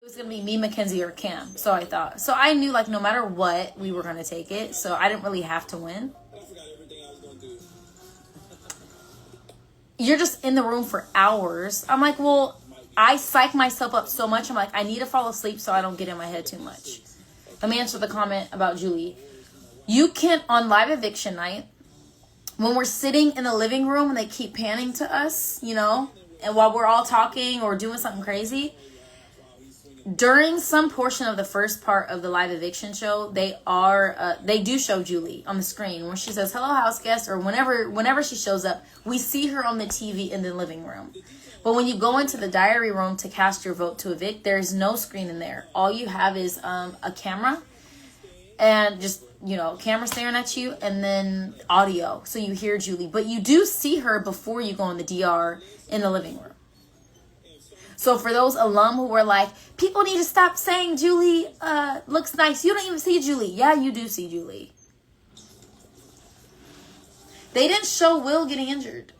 was gonna be me, Mackenzie, or Cam. So I thought. So I knew like no matter what, we were gonna take it. So I didn't really have to win. You're just in the room for hours. I'm like, well, I psych myself up so much. I'm like, I need to fall asleep so I don't get in my head too much. Let me answer the comment about Julie. You can, on live eviction night, when we're sitting in the living room and they keep panning to us, you know, and while we're all talking or doing something crazy, during some portion of the first part of the live eviction show, they do show Julie on the screen when she says hello house guest, or whenever she shows up, we see her on the TV in the living room. But when you go into the diary room to cast your vote to evict, there's no screen in there. All you have is a camera and just, you know, camera staring at you, and then audio so you hear Julie. But you do see her before you go in the DR in the living room. So for those alum who were like, people need to stop saying Julie looks nice. You don't even see Julie. Yeah, you do see Julie. They didn't show Will getting injured.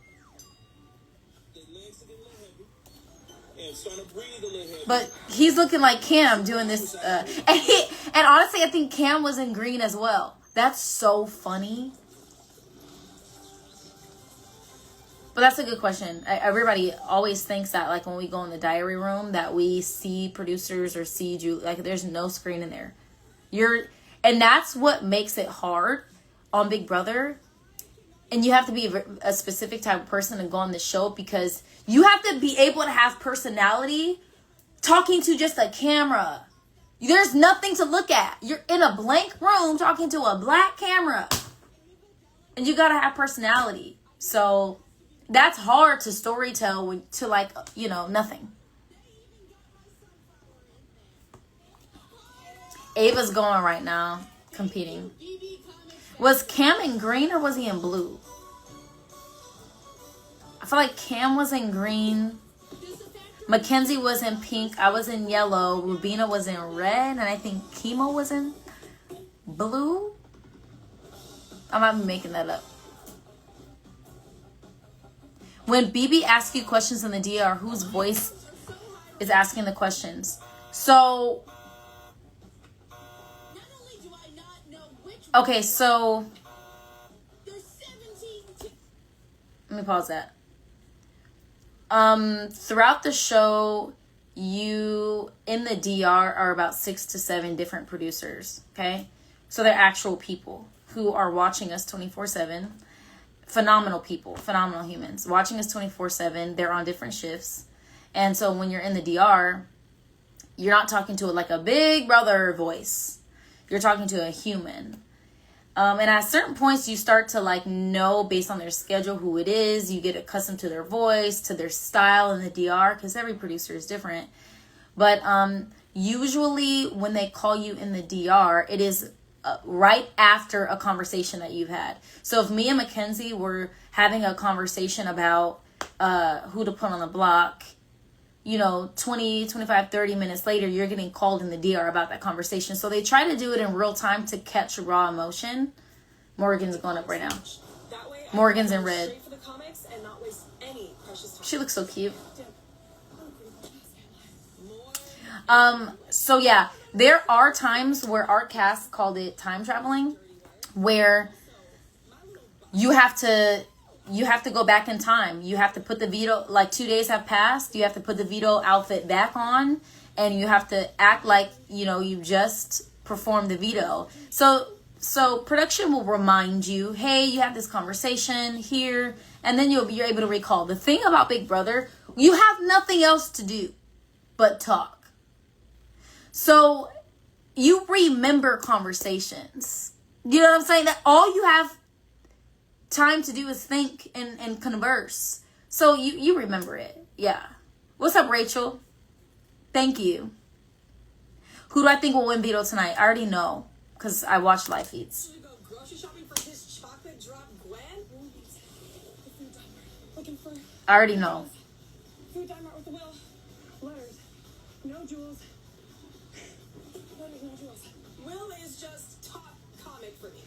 But he's looking like Cam doing this. And honestly, I think Cam was in green as well. That's so funny. But that's a good question. Everybody always thinks that, like, when we go in the diary room, that we see producers or see Julie. Like, there's no screen in there. And that's what makes it hard on Big Brother. And you have to be a specific type of person to go on the show, because you have to be able to have personality talking to just a camera. There's nothing to look at. You're in a blank room talking to a black camera. And you got to have personality. So that's hard to storytell to, like, you know, nothing. Ava's going right now, competing. Was Cam in green or was he in blue? I feel like Cam was in green. Mackenzie was in pink. I was in yellow. Rubina was in red. And I think Chemo was in blue. I might be making that up. When BB asks you questions in the DR, whose voice is asking the questions? So, okay, so let me pause that. Throughout the show, you in the DR are about 6 to 7 different producers. Okay, so they're actual people who are watching us 24/7. Phenomenal people, phenomenal humans watching us 24/7. They're on different shifts. And so when you're in the DR, you're not talking to like a Big Brother voice. You're talking to a human. And at certain points, you start to like know based on their schedule who it is. You get accustomed to their voice, to their style in the DR, because every producer is different. But usually when they call you in the DR, it is right after a conversation that you've had. So if me and Mackenzie were having a conversation about who to put on the block, you know, 20, 25, 30 minutes later, you're getting called in the DR about that conversation. So they try to do it in real time to catch raw emotion. Morgan's going up right now. Morgan's in red. She looks so cute. So yeah, there are times where our cast called it time traveling, where you have to go back in time. You have to put the veto, like 2 days have passed. You have to put the veto outfit back on, and you have to act like, you know, you just performed the veto. So production will remind you, hey, you have this conversation here, and then you're able to recall. The thing about Big Brother, you have nothing else to do but talk. So you remember conversations. You know what I'm saying? That all you have time to do is think and converse. So you remember it. Yeah. What's up, Rachel? Thank you. Who do I think will win veto tonight? I already know, because I watch live feeds. I already know. Food diner with the will. Letters. No jewels. Letters, no jewels. Will is just top comic for me.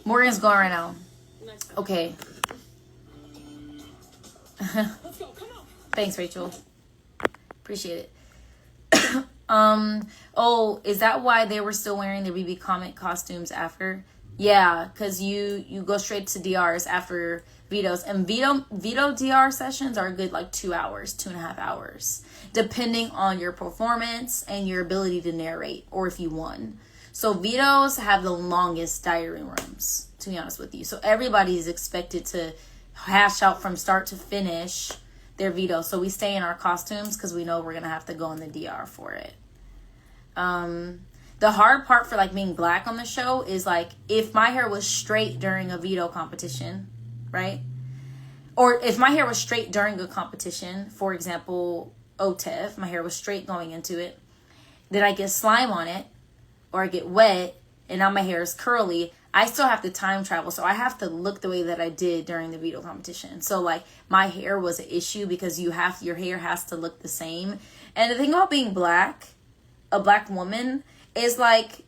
Morgan's going right now. Okay. Let's go. Come on. Thanks, Rachel. Appreciate it. Oh, is that why they were still wearing their BB comic costumes after? Yeah, because you go straight to DRs after vetoes. And veto DR sessions are a good like 2 hours, 2.5 hours, depending on your performance and your ability to narrate, or if you won. So vetoes have the longest diary rooms, to be honest with you. So everybody is expected to hash out from start to finish their veto. So we stay in our costumes because we know we're going to have to go in the DR for it. The hard part for like being black on the show is like if my hair was straight during a veto competition, right? Or if my hair was straight during a competition, for example, OTEV, my hair was straight going into it, then I get slime on it or I get wet and now my hair is curly. I still have to time travel, so I have to look the way that I did during the veto competition. So like my hair was an issue because your hair has to look the same. And the thing about being black, a black woman, is like,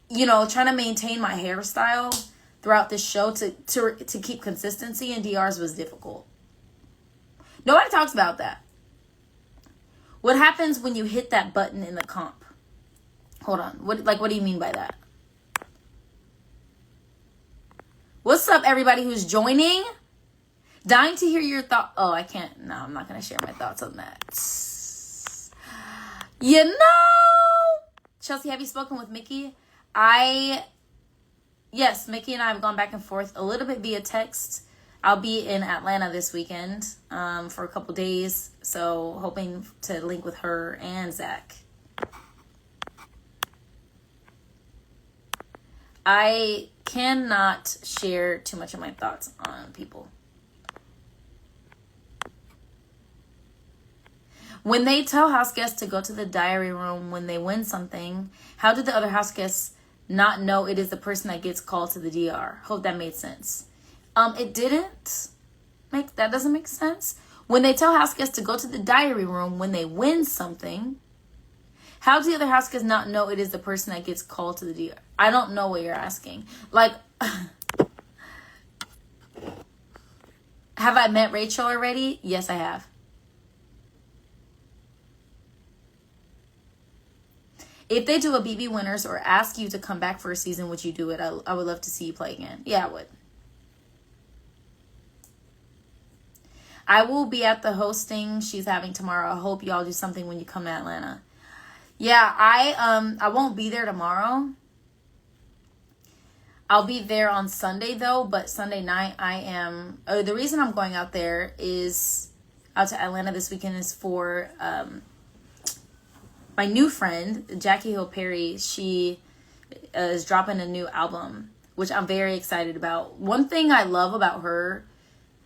you know, trying to maintain my hairstyle throughout this show to keep consistency in DRs was difficult. Nobody talks about that. What happens when you hit that button in the comp? Hold on. What do you mean by that? What's up, everybody who's joining? Dying to hear your thoughts. Oh, I can't. No, I'm not going to share my thoughts on that. You know, Chelsie, have you spoken with Mickey? Yes, Mickey and I have gone back and forth a little bit via text. I'll be in Atlanta this weekend for a couple days. So hoping to link with her and Zach. I cannot share too much of my thoughts on people. When they tell house guests to go to the diary room when they win something, how did the other house guests not know it is the person that gets called to the DR? Hope that made sense. It didn't. That doesn't make sense. When they tell house guests to go to the diary room when they win something, how do the other house guests not know it is the person that gets called to the DR? I don't know what you're asking. Like, have I met Rachel already? Yes, I have. If they do a BB Winners or ask you to come back for a season, would you do it? I would love to see you play again. Yeah, I would. I will be at the hosting she's having tomorrow. I hope y'all do something when you come to Atlanta. Yeah, I won't be there tomorrow. I'll be there on Sunday though, but Sunday night I am. The reason I'm going out there is out to Atlanta this weekend is for my new friend Jackie Hill Perry. She is dropping a new album, which I'm very excited about. One thing I love about her,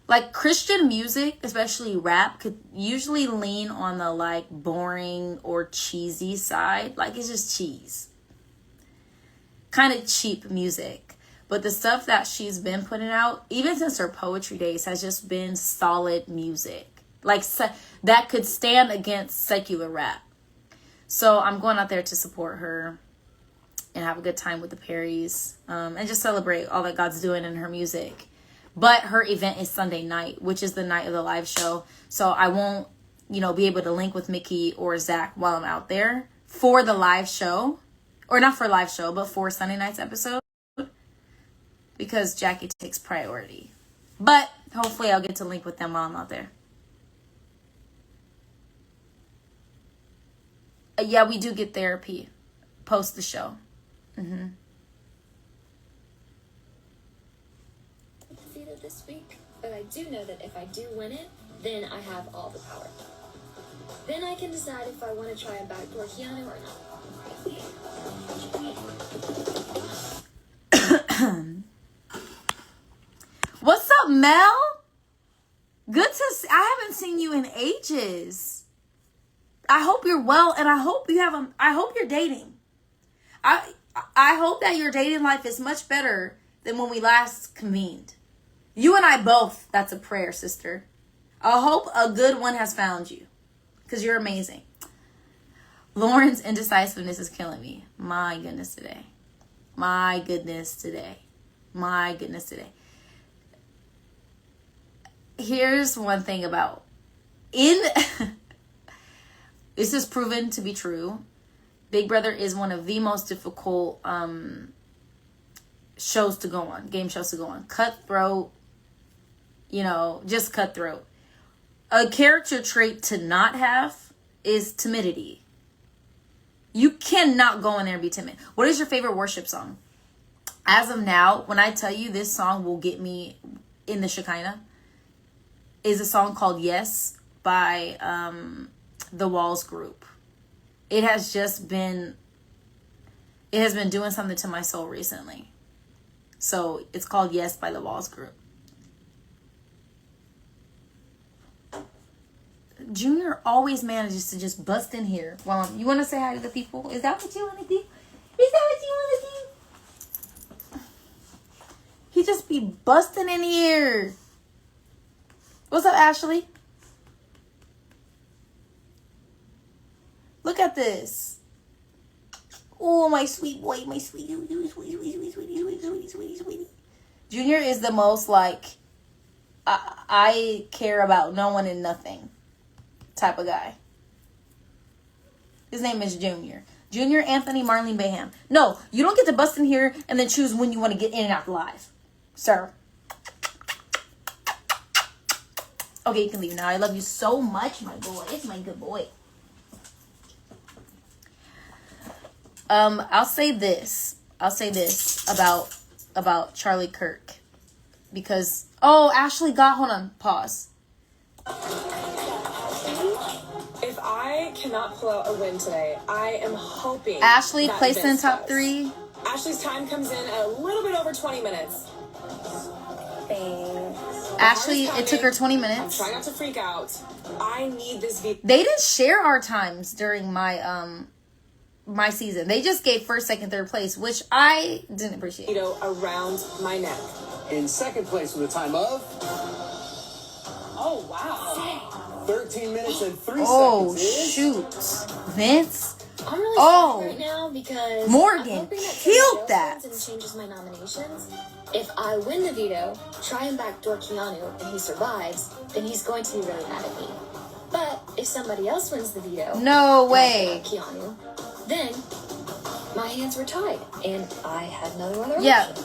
like Christian music, especially rap, could usually lean on the like boring or cheesy side. Like it's just cheese. Kind of cheap music. But the stuff that she's been putting out, even since her poetry days, has just been solid music. Like that could stand against secular rap. So I'm going out there to support her and have a good time with the Perrys. And just celebrate all that God's doing in her music. But her event is Sunday night, which is the night of the live show. So I won't, be able to link with Mickey or Zach while I'm out there for the live show. Or not for live show, but for Sunday night's episode. Because Jackie takes priority. But hopefully I'll get to link with them while I'm out there. Yeah, we do get therapy post the show. This week, but I do know that if I do win it, then I have all the power. Then I can decide if I want to try a backdoor Keanu or not. What's up, Mel? Good to see. I haven't seen you in ages. I hope you're well, and I hope you have I hope you're dating. I hope that your dating life is much better than when we last convened. You and I both. That's a prayer, sister. I hope a good one has found you. Because you're amazing. Lauren's indecisiveness is killing me. My goodness today. My goodness today. My goodness today. Here's one thing about This is proven to be true. Big Brother is one of the most difficult shows to go on, game shows to go on. Cutthroat, just cutthroat. A character trait to not have is timidity. You cannot go in there and be timid. What is your favorite worship song? As of now, when I tell you this song will get me in the Shekinah, is a song called Yes by the Walls group. It has been doing something to my soul recently. So it's called Yes by the Walls group. Junior always manages to just bust in here. Well, you want to say hi to the people? Is that what you want to do? He just be busting in here. What's up, Ashley? Look at this. Oh, my sweet boy, my sweetie. Junior is the most I care about no one and nothing type of guy. His name is Junior. Junior Anthony Marlene Bayham. No, you don't get to bust in here and then choose when you want to get in and out live, sir. Okay, you can leave now. I love you so much, my boy. It's my good boy. I'll say this about Charlie Kirk, because Ashley hold on, pause. If I cannot pull out a win today, I am hoping Ashley that placed in Vince top does. 3. Ashley's time comes in at a little bit over 20 minutes. Thanks. Ashley, it took her 20 minutes. I'm trying not to freak out. I need this video. They didn't share our times during my my season. They just gave first, second, third place, which I didn't appreciate. Around my neck. In second place with a time of Oh, wow. 13 minutes and 3 Oh, seconds is... shoot. Vince? I'm really Oh. sad right now because Morgan I'm hoping that killed somebody that. else wins and changes my nominations. If I win the veto, try and backdoor Keanu, and he survives, then he's going to be really mad at me. But if somebody else wins the veto, No way. Keanu, then my hands were tied, and I had no other Yeah. option.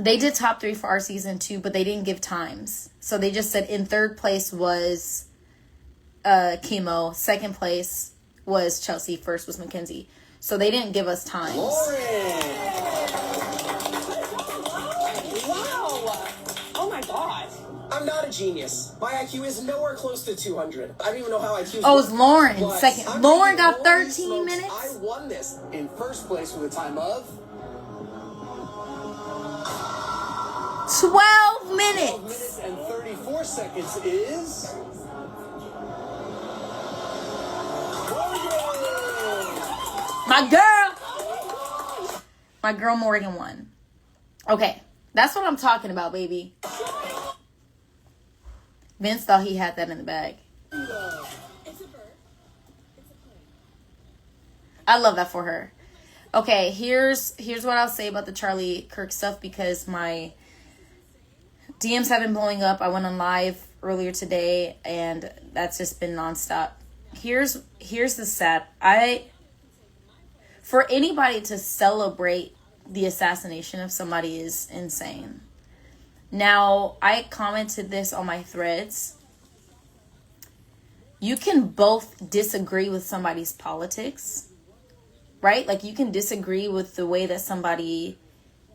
They did top 3 for our season too, but they didn't give times. So they just said in third place was Chemo, second place was Chelsie, first was Mackenzie. So they didn't give us times. Lauren! Wow. Oh, my God. I'm not a genius. My IQ is nowhere close to 200. I don't even know how IQ. Oh, it's Lauren, But second. I'm Lauren thinking, got holy 13 smokes, minutes? I won this. In first place with a time of 12 12 minutes. minutes and 34 seconds is... My girl Morgan won. Okay, that's what I'm talking about, baby. Vince thought he had that in the bag. I love that for her. Okay, here's what I'll say about the Charlie Kirk stuff, because my DMs have been blowing up. I went on live earlier today, and that's just been nonstop. Here's the sad. For anybody to celebrate the assassination of somebody is insane. Now, I commented this on my threads. You can both disagree with somebody's politics, right? Like, you can disagree with the way that somebody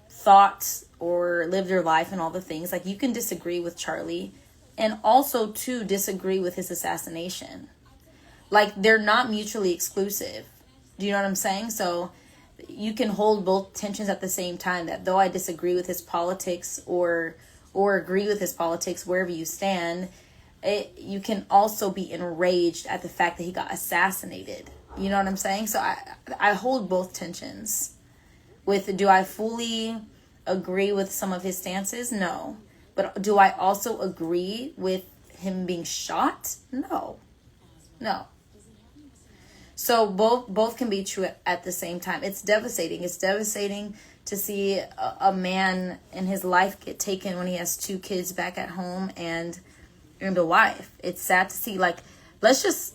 thought or lived their life and all the things. Like, you can disagree with Charlie and also, too, disagree with his assassination. Like, they're not mutually exclusive. Do you know what I'm saying? So you can hold both tensions at the same time, that though I disagree with his politics or agree with his politics, wherever you stand, you can also be enraged at the fact that he got assassinated. You know what I'm saying? So I hold both tensions. Do I fully agree with some of his stances? No. But do I also agree with him being shot? No. So both can be true at the same time. It's devastating. It's devastating to see a man and his life get taken when he has 2 kids back at home and a wife. It's sad to see. Like, let's just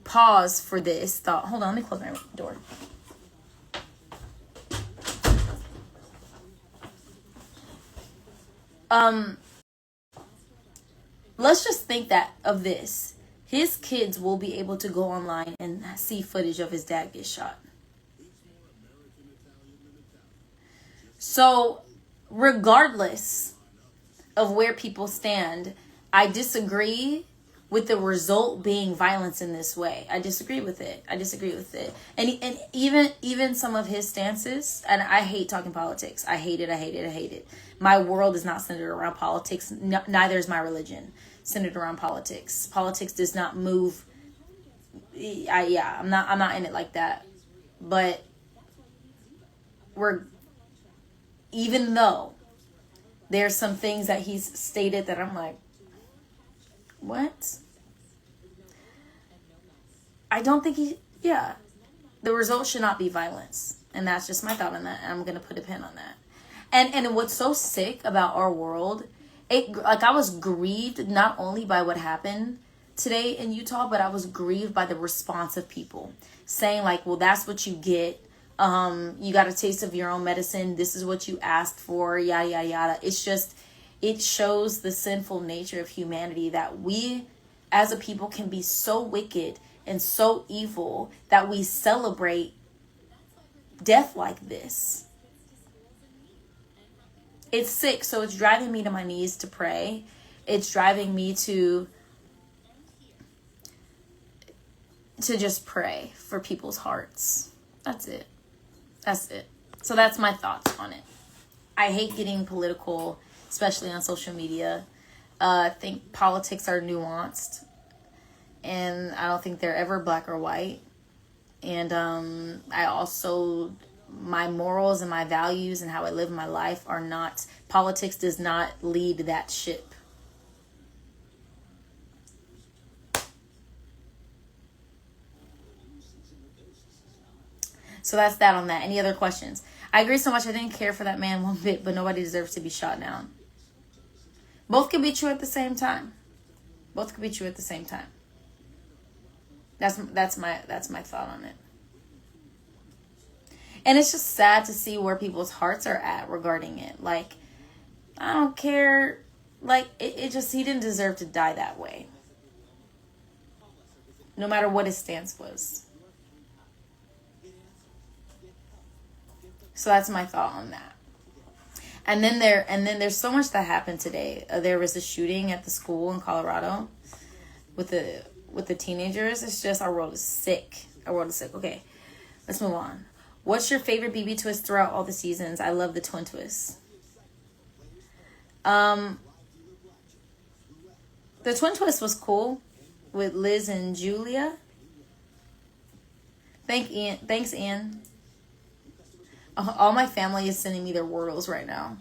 pause for this thought. Hold on, let me close my door. Let's just think that of this. His kids will be able to go online and see footage of his dad get shot. So, regardless of where people stand, I disagree with the result being violence in this way. I disagree with it. And even some of his stances, and I hate talking politics. I hate it. My world is not centered around politics. Neither is my religion centered around politics. Politics does not move. I'm not in it like that. But even though there's some things that he's stated that I'm like, what? I don't think the result should not be violence. And that's just my thought on that. And I'm going to put a pin on that. And what's so sick about our world, I was grieved not only by what happened today in Utah, but I was grieved by the response of people saying like, well, that's what you get. You got a taste of your own medicine. This is what you asked for. Yada, yada, yada. It's just, it shows the sinful nature of humanity that we as a people can be so wicked and so evil that we celebrate death like this. It's sick, so it's driving me to my knees to pray. It's driving me to just pray for people's hearts. That's it. So that's my thoughts on it. I hate getting political, especially on social media. I think politics are nuanced, and I don't think they're ever black or white. And I also, my morals and my values and how I live my life are not, politics does not lead that ship. So that's that on that. Any other questions? I agree so much. I didn't care for that man one bit, but nobody deserves to be shot down. Both can be true at the same time. That's my thought on it. And it's just sad to see where people's hearts are at regarding it. Like, I don't care. Like, it just, he didn't deserve to die that way. No matter what his stance was. So that's my thought on that. And then there's so much that happened today. There was a shooting at the school in Colorado with the teenagers. It's just, our world is sick. Okay, let's move on. What's your favorite BB twist throughout all the seasons? I love the twin twists. The twin twist was cool with Liz and Julia. Thanks, Ian. All my family is sending me their Wordles right now.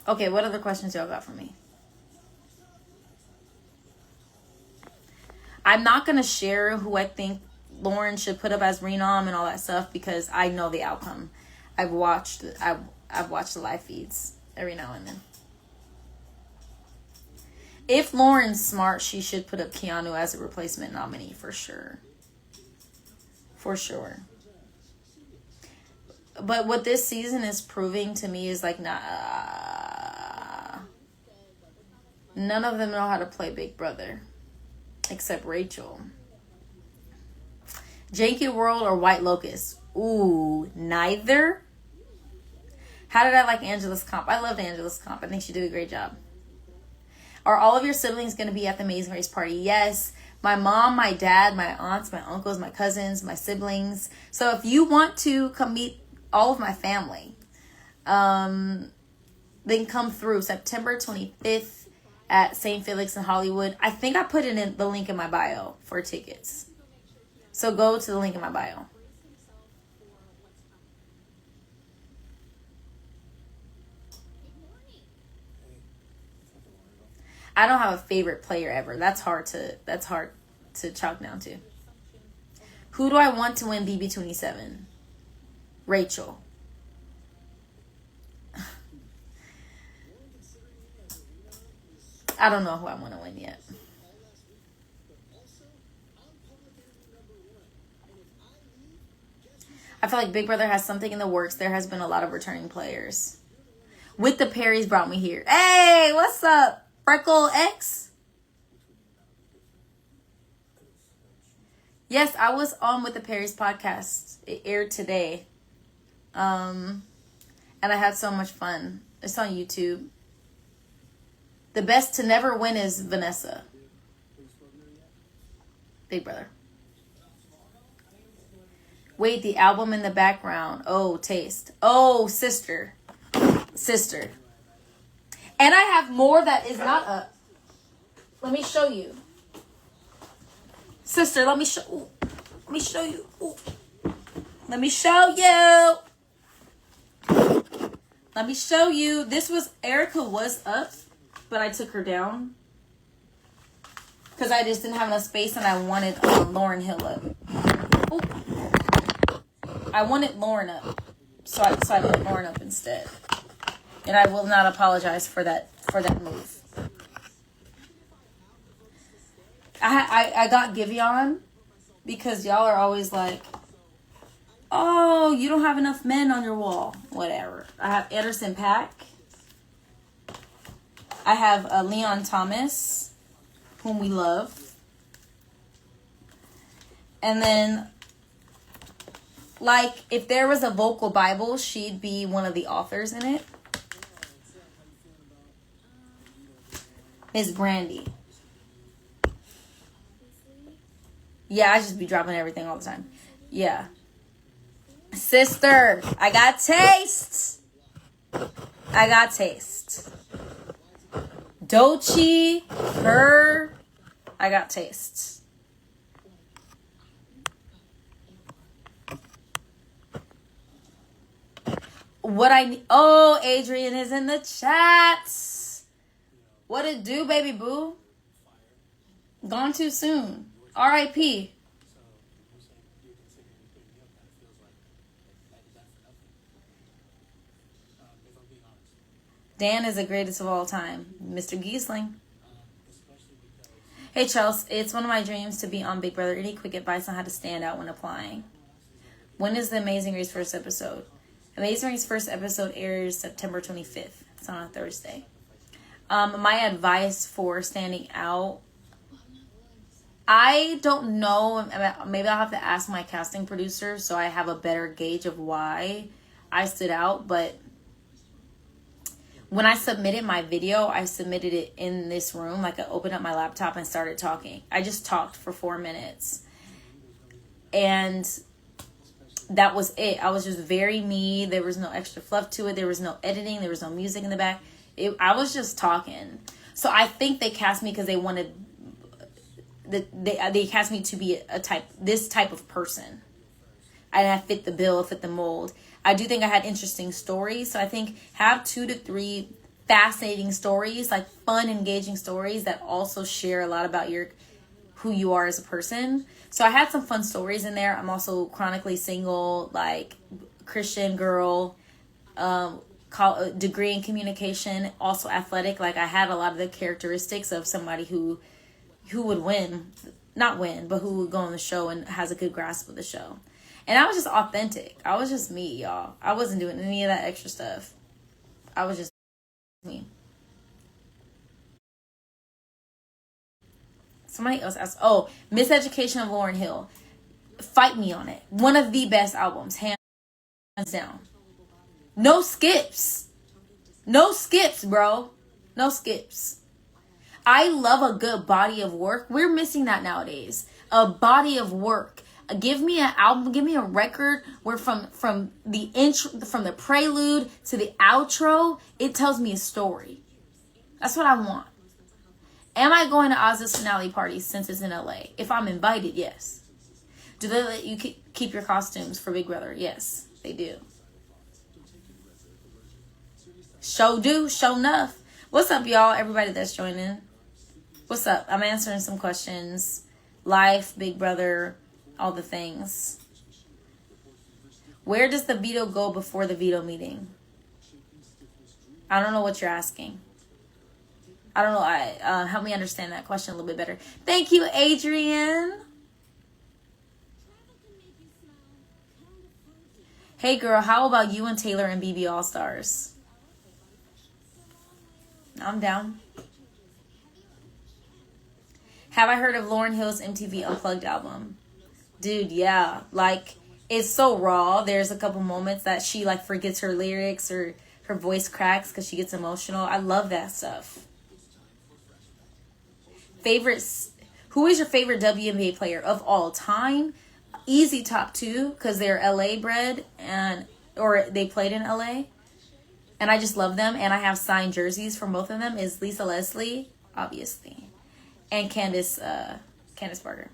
Okay, what other questions y'all got for me? I'm not going to share who I think Lauren should put up as Renom and all that stuff because I know the outcome. I've watched the live feeds every now and then. If Lauren's smart, she should put up Keanu as a replacement nominee for sure. For sure. But what this season is proving to me is like, none of them know how to play Big Brother. Except Rachel. Janky World or White Locust? Ooh, neither. How did I like Angela's comp? I loved Angela's comp. I think she did a great job. Are all of your siblings going to be at the Amazing Race party? Yes. My mom, my dad, my aunts, my uncles, my cousins, my siblings. So if you want to come meet all of my family, then come through September 25th at St. Felix in Hollywood. I think I put it in the link in my bio for tickets. So go to the link in my bio. I don't have a favorite player ever. That's hard to chalk down to. Who do I want to win BB27? Rachel. I don't know who I want to win yet. I feel like Big Brother has something in the works. There has been a lot of returning players. With the Perrys brought me here. Hey, what's up? Freckle X? Yes, I was on With the Perrys podcast. It aired today. And I had so much fun. It's on YouTube. The best to never win is Vanessa. Big Brother. Wait, the album in the background. Oh, taste. Oh, sister. Sister. And I have more that is not up. Let me show you. Sister, let me show you. Ooh. Let me show you. Let me show you. This was, Erica was up, but I took her down. Because I just didn't have enough space and I wanted Lauryn Hill up. Ooh. I wanted Lauren up, so I decided to put Lauren up instead. And I will not apologize for that move. I got Giveon because y'all are always like, oh, you don't have enough men on your wall. Whatever. I have Ederson Paak. I have Leon Thomas, whom we love. And then, like, if there was a vocal Bible, she'd be one of the authors in it. Miss Brandy. Yeah, I just be dropping everything all the time. Yeah. Sister, I got taste. I got taste. Doechii, her, I got taste. What I need. Oh, Adrian is in the chats. What it do, baby boo? Gone too soon. R.I.P. Dan is the greatest of all time. Mr. Giesling. Hey, Chelsea. It's one of my dreams to be on Big Brother. Any quick advice on how to stand out when applying? When is the Amazing Race first episode? Amazing Race first episode airs September 25th. It's on a Thursday. My advice for standing out, I don't know. Maybe I'll have to ask my casting producer so I have a better gauge of why I stood out. But when I submitted my video, I submitted it in this room. Like, I opened up my laptop and started talking. I just talked for 4 minutes. And that was it. I was just very me. There was no extra fluff to it. There was no editing. There was no music in the back. I was just talking. So I think they cast me because they wanted... They cast me to be this type of person. And I fit the bill, fit the mold. I do think I had interesting stories. So I think have 2 to 3 fascinating stories, like fun, engaging stories that also share a lot about who you are as a person. So I had some fun stories in there. I'm also chronically single, like Christian girl, degree in communication, also athletic. Like, I had a lot of the characteristics of somebody who would not win, but who would go on the show and has a good grasp of the show. And I was just authentic. I was just me, y'all. I wasn't doing any of that extra stuff. I was just me. Somebody else asked, Miseducation of Lauryn Hill. Fight me on it. One of the best albums, hands down. No skips. No skips, bro. No skips. I love a good body of work. We're missing that nowadays. A body of work. Give me an album, give me a record where from the intro, from the prelude to the outro, it tells me a story. That's what I want. Am I going to Oz's finale party since it's in LA? If I'm invited, yes. Do they let you keep your costumes for Big Brother? Yes, they do. Show do, show enough. What's up, y'all? Everybody that's joining. What's up? I'm answering some questions. Life, Big Brother, all the things. Where does the veto go before the veto meeting? I don't know what you're asking. I don't know. Help me understand that question a little bit better. Thank you, Adrian. Hey girl, how about you and Taylor and BB All Stars? I'm down. Have I heard of Lauryn Hill's MTV Unplugged album? Dude, yeah. Like, it's so raw. There's a couple moments that she, like, forgets her lyrics or her voice cracks because she gets emotional. I love that stuff. Favorites. Who is your favorite WNBA player of all time? Easy top 2 because they're LA bred or they played in LA. And I just love them. And I have signed jerseys from both of them. Is Lisa Leslie, obviously. And Candace Barker.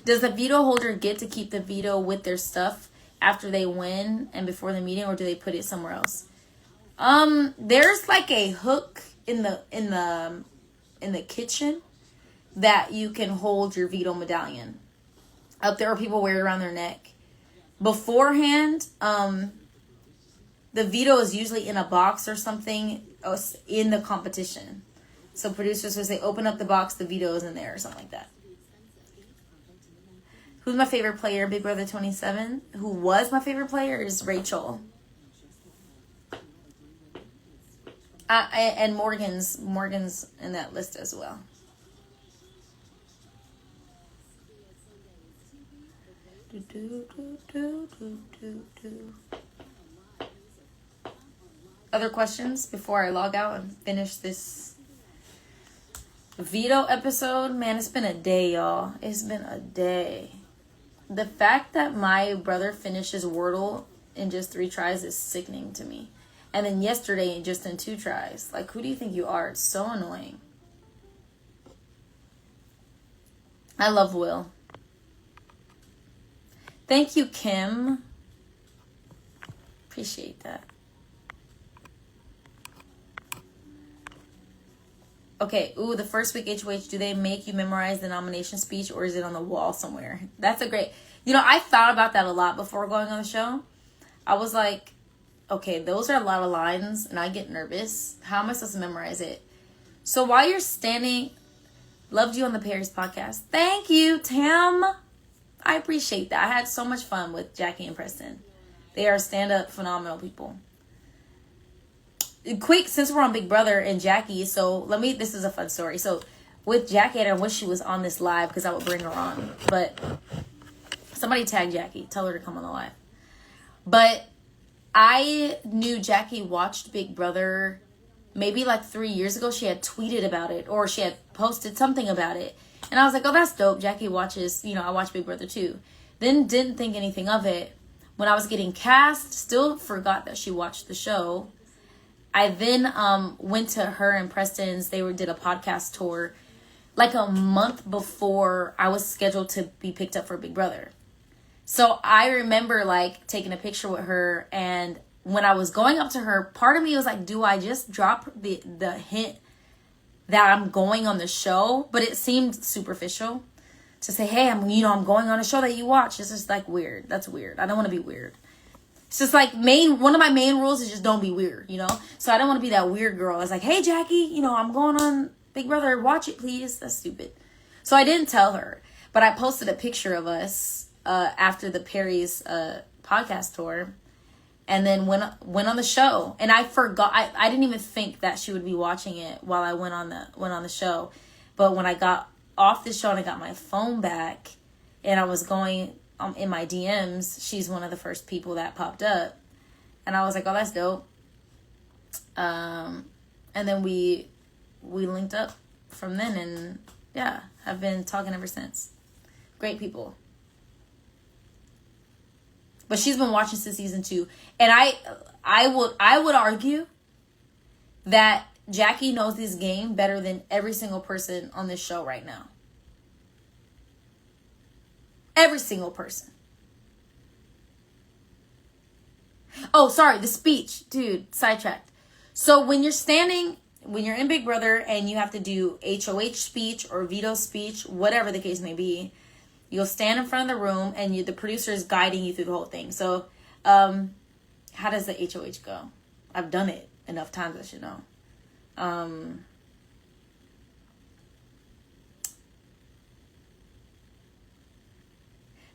Does the veto holder get to keep the veto with their stuff after they win and before the meeting, or do they put it somewhere else? There's like a hook in the kitchen that you can hold your veto medallion. Up there, people wear it around their neck. Beforehand, the veto is usually in a box or something in the competition. So producers will say, open up the box, the veto is in there or something like that. Who's my favorite player? Big Brother 27. Who was my favorite player is Rachel. And Morgan's in that list as well. Other questions before I log out and finish this veto episode? Man, it's been a day, y'all. It's been a day. The fact that my brother finishes Wordle in just 3 tries is sickening to me. And then yesterday, just in 2 tries. Like, who do you think you are? It's so annoying. I love Will. Thank you, Kim. Appreciate that. Okay, ooh, the first week HOH, do they make you memorize the nomination speech or is it on the wall somewhere? That's a great... You know, I thought about that a lot before going on the show. I was like, okay, those are a lot of lines and I get nervous. How am I supposed to memorize it? So while you're standing... Loved you on the Paris podcast. Thank you, Tam. I appreciate that. I had so much fun with Jackie and Preston. They are stand-up phenomenal people. Quick, since we're on Big Brother and Jackie, this is a fun story. So with Jackie, I wish she was on this live because I would bring her on. But somebody tag Jackie. Tell her to come on the live. But I knew Jackie watched Big Brother maybe like 3 years ago. She had tweeted about it or she had posted something about it. And I was like, oh, that's dope. Jackie watches, I watch Big Brother too. Then didn't think anything of it. When I was getting cast, still forgot that she watched the show. I then went to her and Preston's. They did a podcast tour like a month before I was scheduled to be picked up for Big Brother. So I remember like taking a picture with her, and when I was going up to her, part of me was like, do I just drop the hint that I'm going on the show? But it seemed superficial to say, hey, I'm going on a show that you watch. It's just like weird. That's weird. I don't want to be weird. It's just like one of my main rules is just don't be weird, So I don't want to be that weird girl. I was like, hey, Jackie, I'm going on Big Brother. Watch it, please. That's stupid. So I didn't tell her, but I posted a picture of us after the Perry's podcast tour, and then went on the show. And I forgot. I didn't even think that she would be watching it while I went on the show. But when I got off the show and I got my phone back, and I was going in my DMs, she's one of the first people that popped up. And I was like, oh, that's dope. And then we linked up from then, and yeah, have been talking ever since. Great people. But she's been watching since season 2. And I would argue that Jackie knows this game better than every single person on this show right now. Every single person. Oh, sorry, the speech. Dude, sidetracked. So when you're in Big Brother and you have to do HOH speech or veto speech, whatever the case may be, you'll stand in front of the room and the producer is guiding you through the whole thing. So How does the HOH go? I've done it enough times, I should know.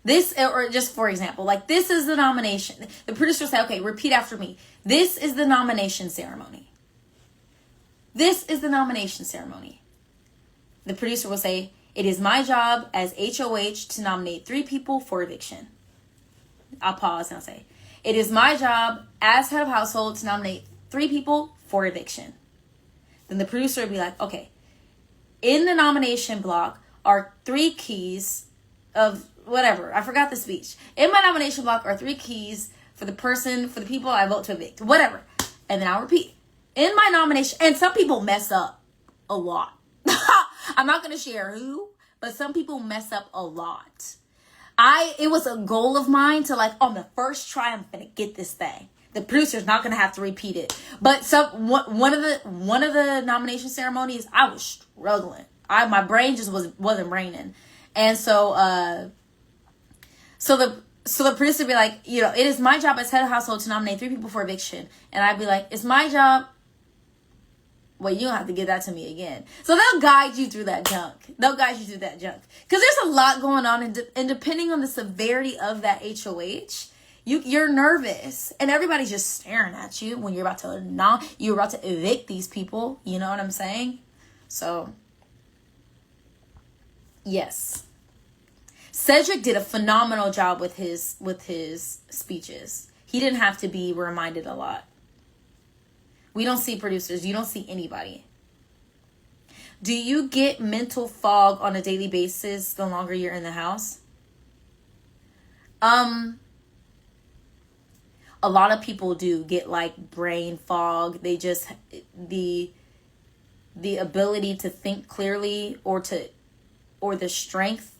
This, or just for example, like this is the nomination. The producer say, okay, repeat after me. This is the nomination ceremony. This is the nomination ceremony. The producer will say, it is my job as HOH to nominate 3 people for eviction. I'll pause and I'll say, it is my job as head of household to nominate 3 people for eviction. Then the producer will be like, okay, in the nomination block are 3 keys of whatever. I forgot the speech. In my nomination block are 3 keys for the people I vote to evict. Whatever. And then I'll repeat. In my nomination, and some people mess up a lot. I'm not going to share who, but some people mess up a lot. It was a goal of mine to like, on the first try, I'm going to get this thing. The producer's not going to have to repeat it. But one of the nomination ceremonies, I was struggling. My brain just wasn't braining. And so the producer would be like, you know, it is my job as head of household to nominate 3 people for eviction. And I'd be like, it's my job. Well, you don't have to give that to me again. So they'll guide you through that junk. Because there's a lot going on. And depending on the severity of that HOH, you're nervous. And everybody's just staring at you when you're about to evict these people. You know what I'm saying? So, yes. Cedric did a phenomenal job with his speeches. He didn't have to be reminded a lot. We don't see producers. You don't see anybody. Do you get mental fog on a daily basis the longer you're in the house? A lot of people do get like brain fog. They just, the ability to think clearly or the strength,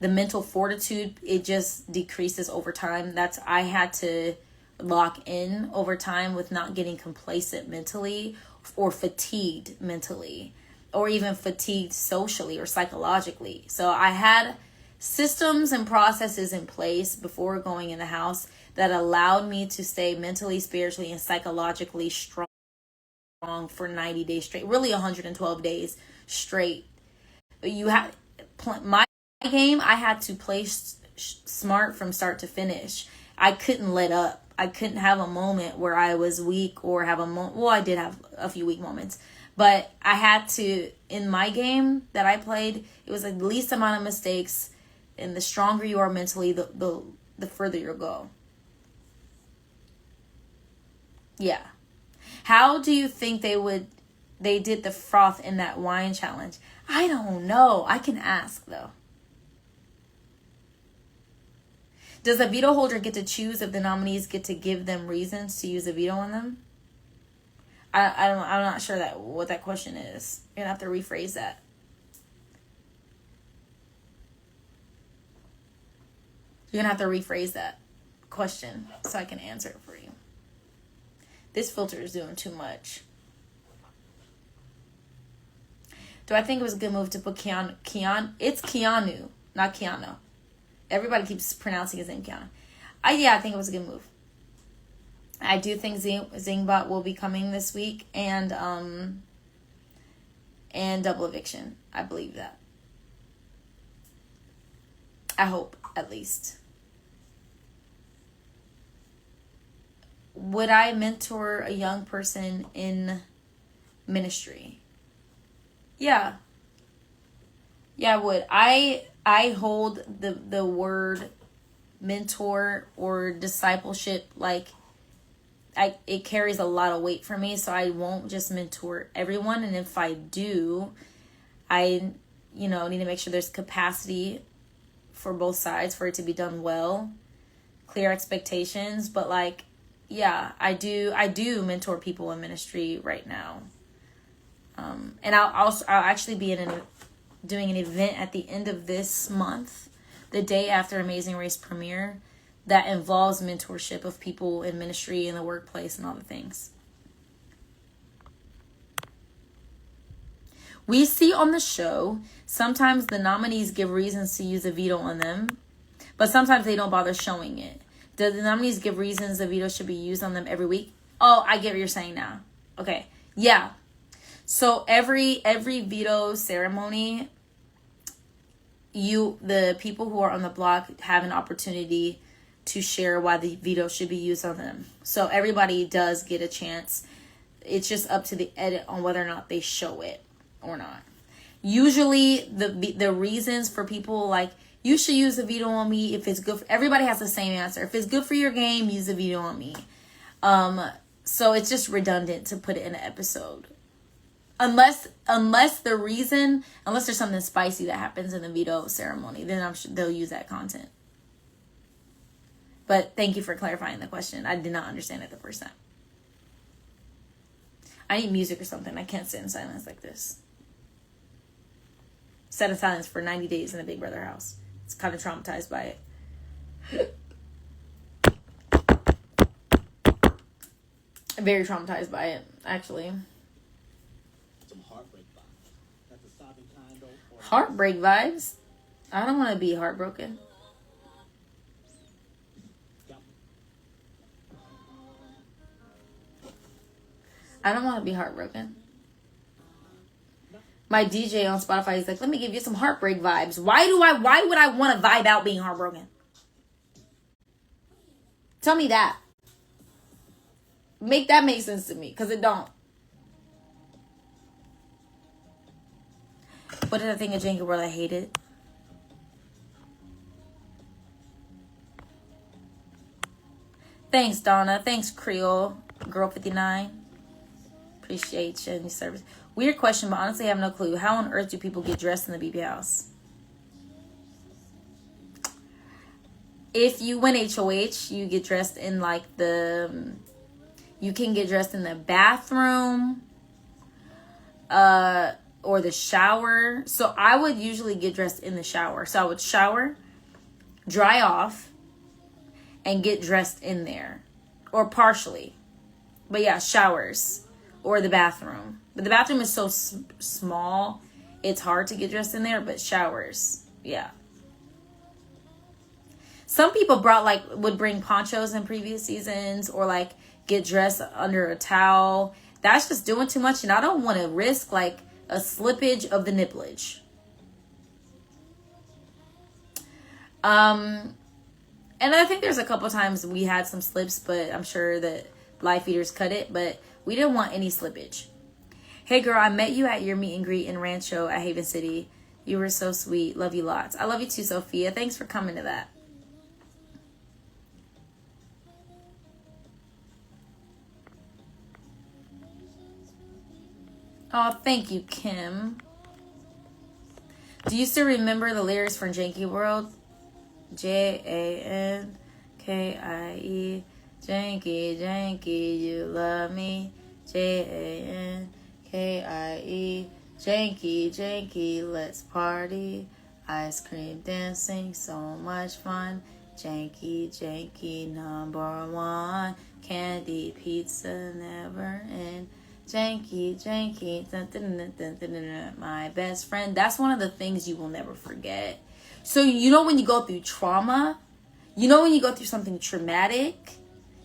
the mental fortitude, it just decreases over time. I had to lock in over time with not getting complacent mentally or fatigued mentally or even fatigued socially or psychologically. So I had systems and processes in place before going in the house that allowed me to stay mentally, spiritually, and psychologically strong for 90 days straight, really 112 days straight. My game, I had to play smart from start to finish. I couldn't let up. I couldn't have a moment where I was weak or have a moment. Well, I did have a few weak moments, but I had to, in my game that I played, it was like the least amount of mistakes, and the stronger you are mentally, the further you'll go. Yeah. How do you think they did the froth in that wine challenge? I don't know. I can ask though. Does a veto holder get to choose if the nominees get to give them reasons to use a veto on them? I'm not sure what that question is. You're going to have to rephrase that. You're going to have to rephrase that question so I can answer it for you. This filter is doing too much. Do I think it was a good move to put Keanu? It's Keanu, not Keanu. Everybody keeps pronouncing his name Keanu. I think it was a good move. I do think Zingbot will be coming this week and double eviction. I believe that. I hope, at least. Would I mentor a young person in ministry? Yeah. Yeah, I would. I hold the word mentor or discipleship like it carries a lot of weight for me, so I won't just mentor everyone. And if I do, I need to make sure there's capacity for both sides for it to be done well, clear expectations. But I do mentor people in ministry right now. And I'll actually be doing an event at the end of this month, the day after Amazing Race premiere, that involves mentorship of people in ministry, in the workplace, and all the things. We see on the show, sometimes the nominees give reasons to use a veto on them, but sometimes they don't bother showing it. Do the nominees give reasons the veto should be used on them every week? Oh, I get what you're saying now. Okay. Yeah. So every veto ceremony, the people who are on the block have an opportunity to share why the veto should be used on them. So everybody does get a chance. It's just up to the edit on whether or not they show it or not. Usually the reasons for people like, you should use the veto on me if it's good. Everybody has the same answer. If it's good for your game, use the veto on me. So it's just redundant to put it in an episode. Unless there's something spicy that happens in the veto ceremony, then I'm sure they'll use that content. But thank you for clarifying the question. I did not understand it the first time. I need music or something. I can't sit in silence like this. Sat in silence for 90 days in a Big Brother house. It's kind of traumatized by it. Very traumatized by it, actually. Some heartbreak vibes. That's the sobbing kind of. Heartbreak vibes? I don't want to be heartbroken. I don't want to be heartbroken. My DJ on Spotify is like, let me give you some heartbreak vibes. Why would I want to vibe out being heartbroken? Tell me that. Make that make sense to me, because it don't. What did I think of Janky World? I hated. Thanks, Donna. Thanks, Creole Girl 59. Appreciate your service. Weird question, but honestly I have no clue. How on earth do people get dressed in the BB house? If you win HOH, you get dressed in like you can get dressed in the bathroom or the shower. So I would usually get dressed in the shower. So I would shower, dry off, and get dressed in there. Or partially. But yeah, showers. Or the bathroom. But the bathroom is so small, it's hard to get dressed in there. But showers, yeah. Some people would bring ponchos in previous seasons, or like get dressed under a towel. That's just doing too much, and I don't want to risk like a slippage of the nipplage. And I think there's a couple times we had some slips, but I'm sure that live feeders cut it, but we didn't want any slippage. Hey girl, I met you at your meet and greet in Rancho at Haven City. You were so sweet. Love you lots. I love you too, Sophia. Thanks for coming to that. Oh, thank you, Kim. Do you still remember the lyrics from Janky World? Jankie, Janky, Janky, you love me. Jankie, Janky, Janky, let's party. Ice cream dancing, so much fun. Janky, Janky, number one. Candy pizza never end. Janky, Janky, dun, dun, dun, dun, dun, dun, dun, my best friend. That's one of the things you will never forget. So you know when you go through trauma, you know when you go through something traumatic,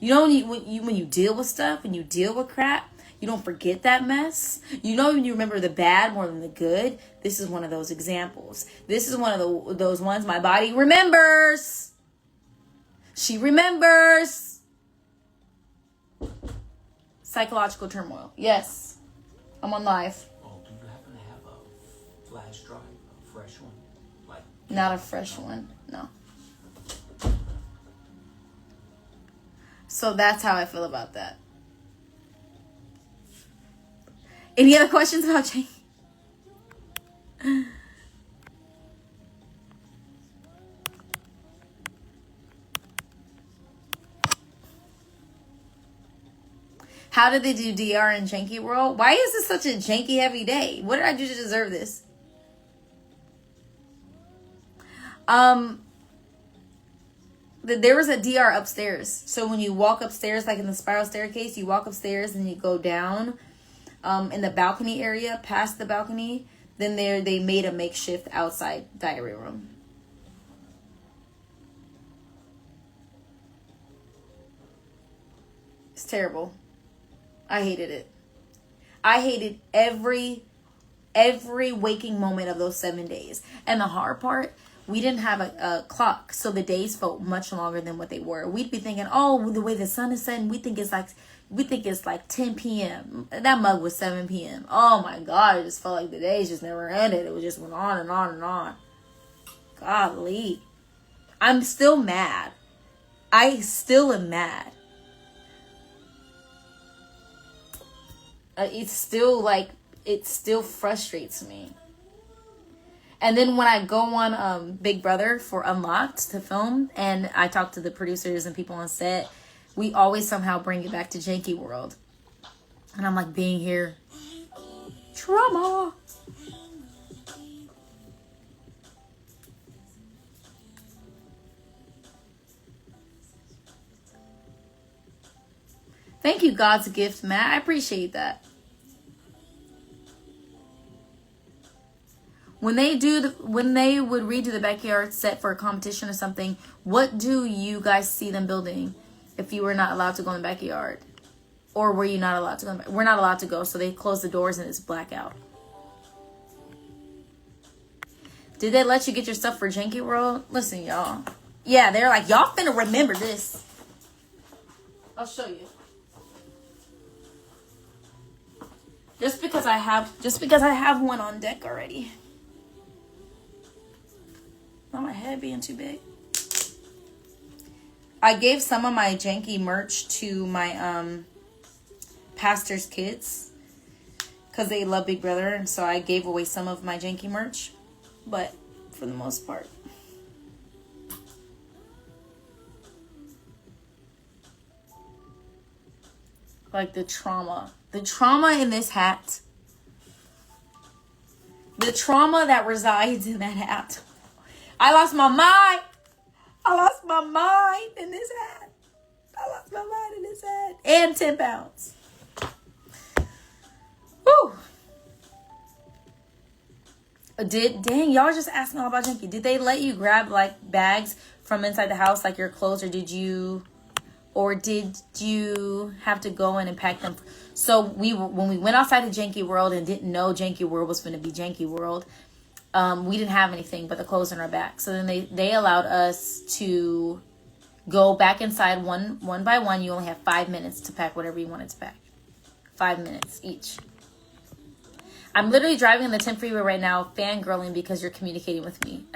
you know when you deal with stuff, when you deal with crap, you don't forget that mess. You know when you remember the bad more than the good. This is one of those examples. This is one of those ones my body remembers. She remembers. Psychological turmoil. Yes. I'm on live. Oh, do you happen to have a flash drive, a fresh one? Not a fresh one. No. So that's how I feel about that. Any other questions about Jane? How did they do DR in Janky World? Why is this such a janky heavy day? What did I do to deserve this? There was a DR upstairs. So when you walk upstairs, like in the spiral staircase, you walk upstairs and you go down in the balcony area, past the balcony. Then they made a makeshift outside diary room. It's terrible. I hated it. I hated every waking moment of those 7 days. And the hard part, we didn't have a clock, so the days felt much longer than what they were. We'd be thinking, oh, the way the sun is setting, we think it's like 10 p.m. That mug was 7 p.m. Oh my God, it just felt like the days just never ended. It was just went on and on and on. Golly. I'm still mad. I still am mad. It still frustrates me. And then when I go on Big Brother for Unlocked to film, and I talk to the producers and people on set, we always somehow bring it back to Janky World. And I'm like, being here, trauma. Thank you, God's gift, Matt. I appreciate that. When they would redo the backyard set for a competition or something, what do you guys see them building if you were not allowed to go in the backyard? Or were you not allowed to go? We're not allowed to go, so they close the doors and it's blackout. Did they let you get your stuff for Janky World? Listen, y'all. Yeah, they're like, y'all finna remember this. I'll show you. Just because I have one on deck already. Not my head being too big. I gave some of my janky merch to my pastor's kids because they love Big Brother, and so I gave away some of my janky merch, but for the most part. Like the trauma in this hat. The trauma that resides in that hat. I lost my mind. I lost my mind in this hat. I lost my mind in this hat. And 10 pounds. Whew. Dang, y'all just asking all about Janky. Did they let you grab like bags from inside the house, like your clothes, or did you have to go in and pack them? So when we went outside of Janky World and didn't know Janky World was going to be Janky World, we didn't have anything but the clothes on our back. So then they allowed us to go back inside one by one. You only have 5 minutes to pack whatever you wanted to pack. 5 minutes each. I'm literally driving on the 10 freeway right now, fangirling because you're communicating with me.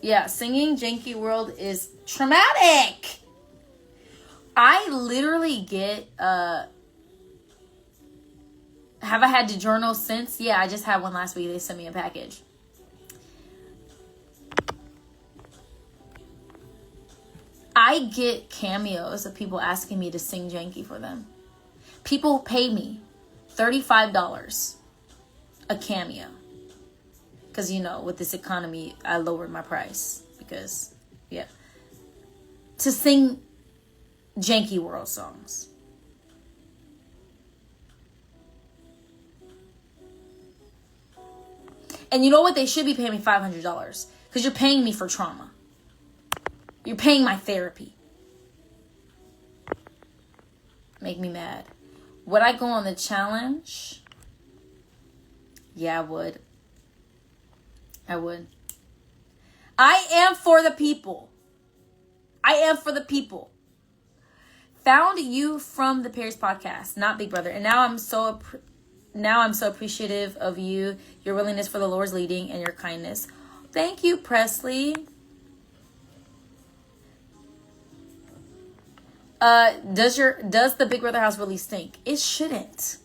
Yeah, singing Janky World is traumatic. I literally get, have I had to journal since? Yeah, I just had one last week. They sent me a package. I get cameos of people asking me to sing Janky for them. People pay me $35 a cameo. Because, you know, with this economy, I lowered my price. Because, yeah. To sing Janky World songs. And you know what? They should be paying me $500. Because you're paying me for trauma. You're paying my therapy. Make me mad. Would I go on the challenge? Yeah, I would. I would. I am for the people. I am for the people. Found you from the Paris podcast, not Big Brother. And now I'm so appreciative of you, your willingness for the Lord's leading, and your kindness. Thank you, Presley. Does the Big Brother house really stink? It shouldn't.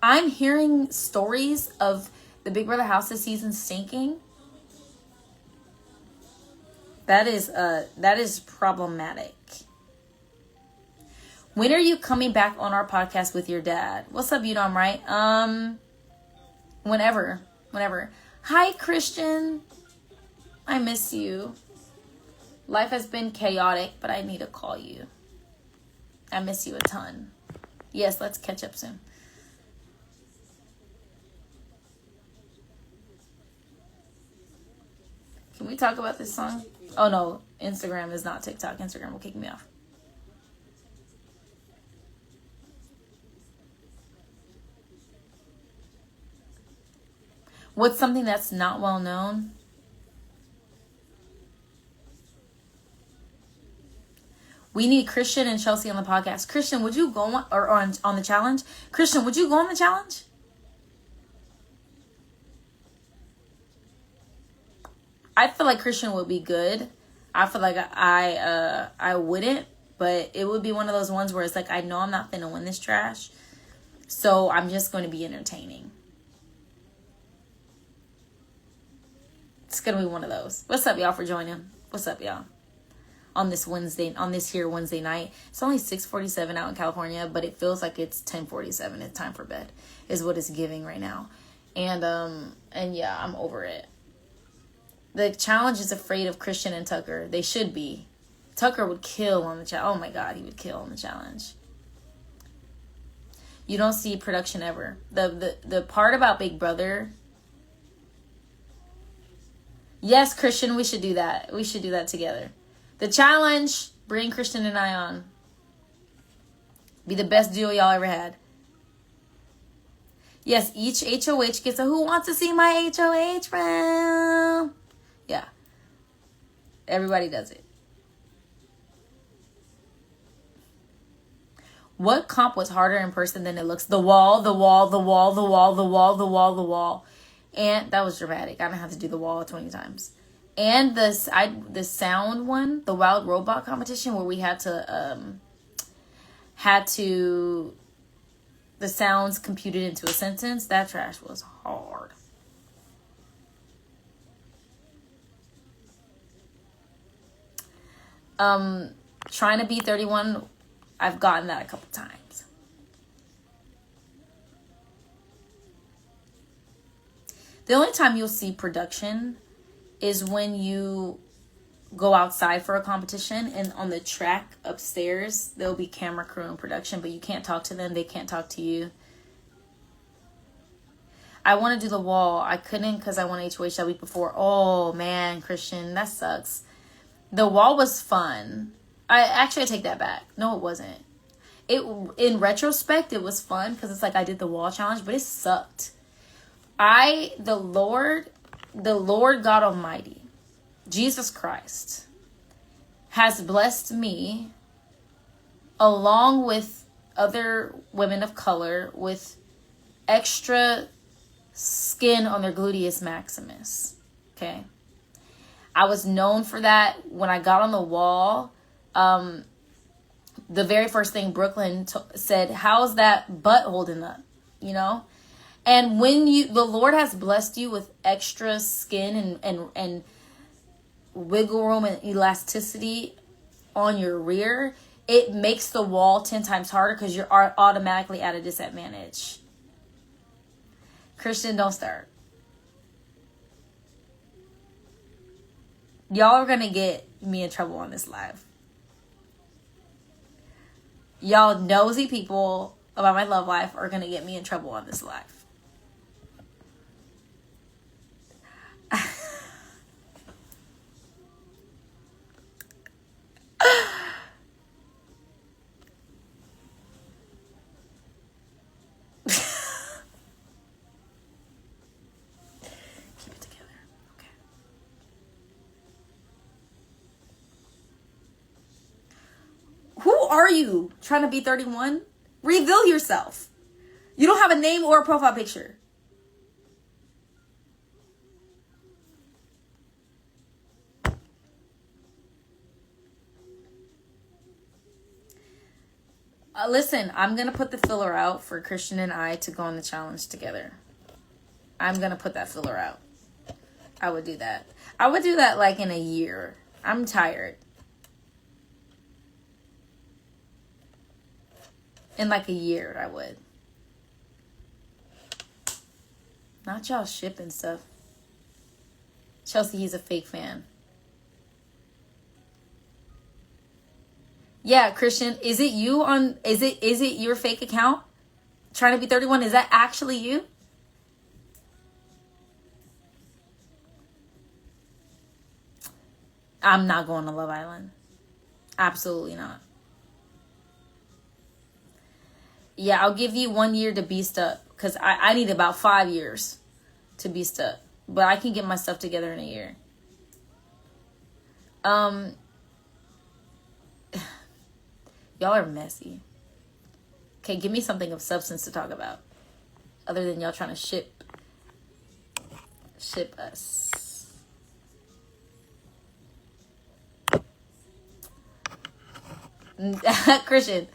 I'm hearing stories of the Big Brother house this season stinking. That is problematic. When are you coming back on our podcast with your dad? What's up, you Dom, right? Whenever. Hi, Christian. I miss you. Life has been chaotic, but I need to call you. I miss you a ton. Yes, let's catch up soon. Can we talk about this song? Oh no, Instagram is not TikTok. Instagram will kick me off. What's something that's not well known? We need Christian and Chelsie on the podcast. Christian, would you go on the challenge? Christian, would you go on the challenge? I feel like Christian would be good. I feel like I wouldn't, but it would be one of those ones where it's like, I know I'm not finna win this trash, so I'm just going to be entertaining. It's gonna be one of those. What's up, y'all, for joining? What's up, y'all? On this Wednesday night. It's only 6:47 out in California, but it feels like it's 10:47. It's time for bed, is what it's giving right now. And yeah, I'm over it. The challenge is afraid of Christian and Tucker. They should be. Tucker would kill on the challenge. Oh my God, he would kill on the challenge. You don't see production ever. The part about Big Brother. Yes, Christian, we should do that. We should do that together. The challenge, bring Christian and I on. Be the best duo y'all ever had. Yes, each HOH gets a Who Wants to See My HOH round. Yeah. Everybody does it. What comp was harder in person than it looks? The wall. And that was dramatic. I don't have to do the wall 20 times. And the sound one, the wild robot competition where we had to the sounds computed into a sentence. That trash was hard. Trying to be 31, I've gotten that a couple times. The only time you'll see production is when you go outside for a competition, and on the track upstairs, there'll be camera crew and production, but you can't talk to them. They can't talk to you. I want to do the wall. I couldn't because I won HOH that week before. Oh, man, Christian, that sucks. The wall was fun. I take that back. No, it wasn't. In retrospect, it was fun because it's like I did the wall challenge, but it sucked. The Lord God Almighty, Jesus Christ, has blessed me, along with other women of color, with extra skin on their gluteus maximus. Okay. I was known for that. When I got on the wall, the very first thing Brooklyn said, how's that butt holding up? You know? And when the Lord has blessed you with extra skin and wiggle room and elasticity on your rear, it makes the wall 10 times harder because you're automatically at a disadvantage. Christian, don't start. Y'all are going to get me in trouble on this live. Y'all nosy people about my love life are going to get me in trouble on this live. Keep it together. Okay. Who are you? Trying to be 31? Reveal yourself. You don't have a name or a profile picture. Listen, I'm going to put the filler out for Christian and I to go on the challenge together. I'm going to put that filler out. I would do that. I would do that like in a year. I'm tired. In like a year, I would. Not y'all shipping stuff. Chelsie, he's a fake fan. Yeah, Christian, is it you on, is it your fake account? Trying to be 31, is that actually you? I'm not going to Love Island. Absolutely not. Yeah, I'll give you 1 year to beast up. Because I need about 5 years to beast up. But I can get my stuff together in a year. Y'all are messy. Okay, give me something of substance to talk about. Other than y'all trying to ship us. Christian,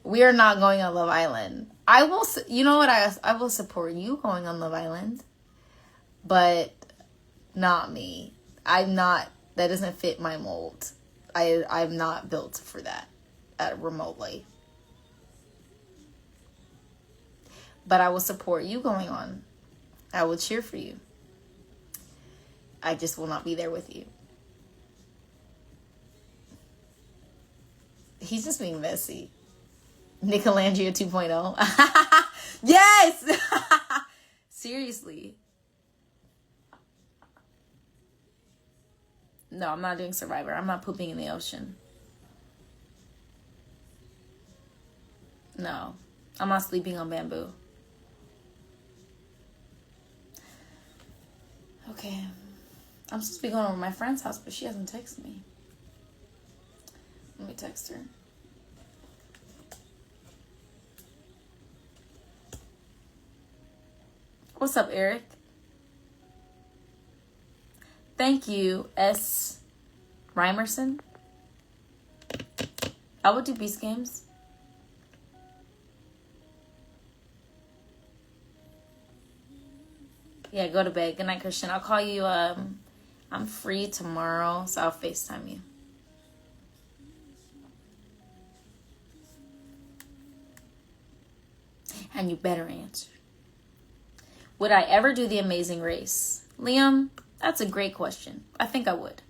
we are not going on Love Island. I will, you know what, I will support you going on Love Island. But not me. I'm not, that doesn't fit my mold. I'm not built for that remotely. But I will support you going on. I will cheer for you. I just will not be there with you. He's just being messy. Nicolandria 2.0. Yes! Seriously. No, I'm not doing Survivor. I'm not pooping in the ocean. No. I'm not sleeping on bamboo. Okay. I'm supposed to be going over to my friend's house, but she hasn't texted me. Let me text her. What's up, Eric? Thank you, S. Rymerson. I would do Beast Games. Yeah, go to bed. Good night, Christian. I'll call you. I'm free tomorrow, so I'll FaceTime you. And you better answer. Would I ever do The Amazing Race? Liam, that's a great question. I think I would.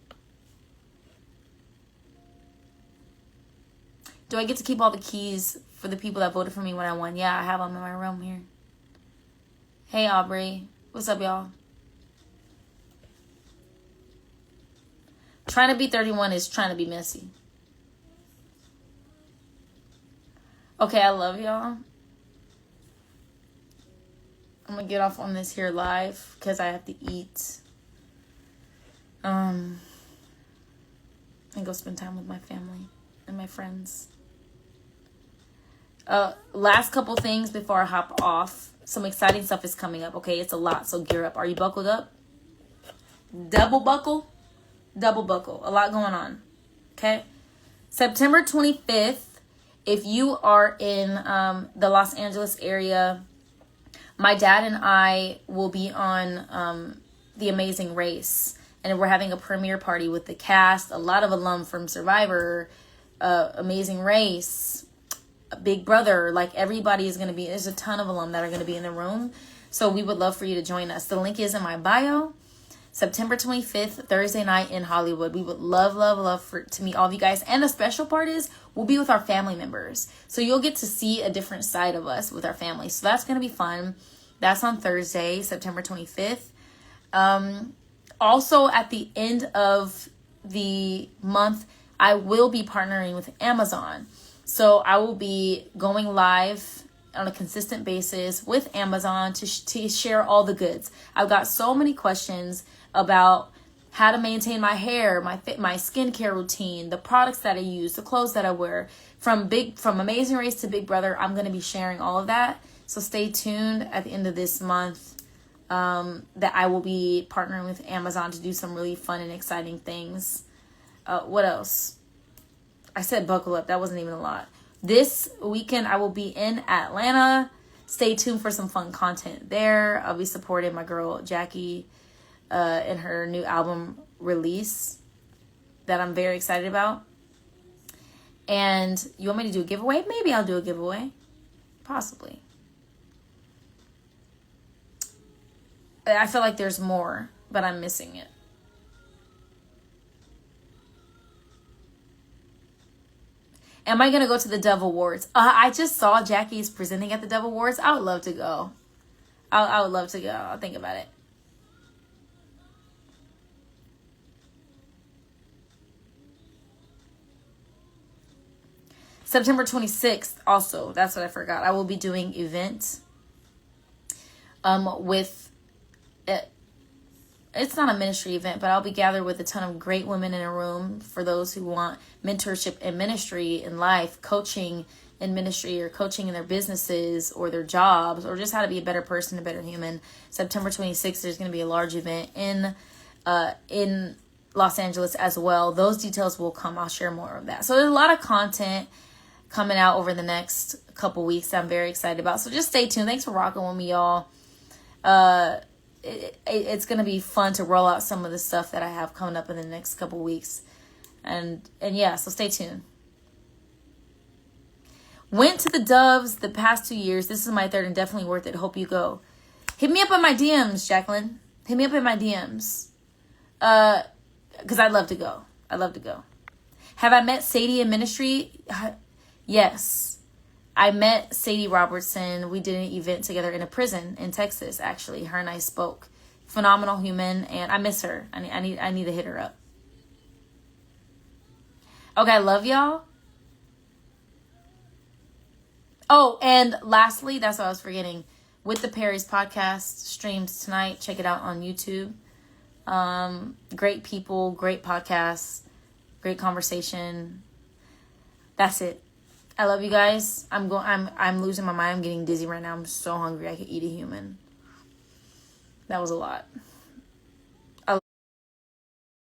Do I get to keep all the keys for the people that voted for me when I won? Yeah, I have them in my room here. Hey, Aubrey. What's up, y'all? Trying to be 31 is trying to be messy. Okay, I love y'all. I'm gonna get off on this here live because I have to eat. And go spend time with my family and my friends. Last couple things before I hop off. Some exciting stuff is coming up. Okay, it's a lot, so gear up. Are you buckled up? Double buckle. Double buckle. A lot going on. Okay. September 25th, if you are in the Los Angeles area, my dad and I will be on The Amazing Race. And we're having a premiere party with the cast. A lot of alum from Survivor, Amazing Race, Big Brother. Like, everybody is going to be, there's a ton of alum that are going to be in the room. So we would love for you to join us. The link is in my bio. September 25th, Thursday night in Hollywood. We would love to meet all of you guys. And the special part is we'll be with our family members. So you'll get to see a different side of us with our family. So that's going to be fun. That's on Thursday, September 25th. Also, at the end of the month, I will be partnering with Amazon. So I will be going live on a consistent basis with Amazon to share all the goods. I've got so many questions about how to maintain my hair, my skincare routine, the products that I use, the clothes that I wear. From Amazing Race to Big Brother, I'm going to be sharing all of that. So stay tuned at the end of this month. That I will be partnering with Amazon to do some really fun and exciting things. What else? I said buckle up. That wasn't even a lot. This weekend, I will be in Atlanta. Stay tuned for some fun content there. I'll be supporting my girl, Jackie, in her new album release that I'm very excited about. And you want me to do a giveaway? Maybe I'll do a giveaway. Possibly. I feel like there's more, but I'm missing it. Am I going to go to the Dove Awards? I just saw Jackie's presenting at the Dove Awards. I would love to go. I would love to go. I'll think about it. September 26th, also, that's what I forgot. I will be doing events with, it's not a ministry event, but I'll be gathered with a ton of great women in a room for those who want mentorship in ministry, in life, coaching in ministry, or coaching in their businesses or their jobs, or just how to be a better person, a better human. September 26th, there's going to be a large event in Los Angeles as well. Those details will come. I'll share more of that. So there's a lot of content coming out over the next couple weeks that I'm very excited about. So just stay tuned. Thanks for rocking with me, y'all. It's going to be fun to roll out some of the stuff that I have coming up in the next couple weeks. And yeah, so stay tuned. Went to the Doves the past 2 years. This is my third and definitely worth it. Hope you go. Hit me up in my DMs, Jacqueline. Hit me up in my DMs. Because I'd love to go. I'd love to go. Have I met Sadie in ministry? Yes. I met Sadie Robertson. We did an event together in a prison in Texas, actually. Her and I spoke. Phenomenal human, and I miss her. I need to hit her up. Okay, I love y'all. Oh, and lastly, that's what I was forgetting. With the Perry's podcast streams tonight. Check it out on YouTube. Great people, great podcasts, great conversation. That's it. I love you guys. I'm losing my mind. I'm getting dizzy right now. I'm so hungry. I could eat a human. That was a lot.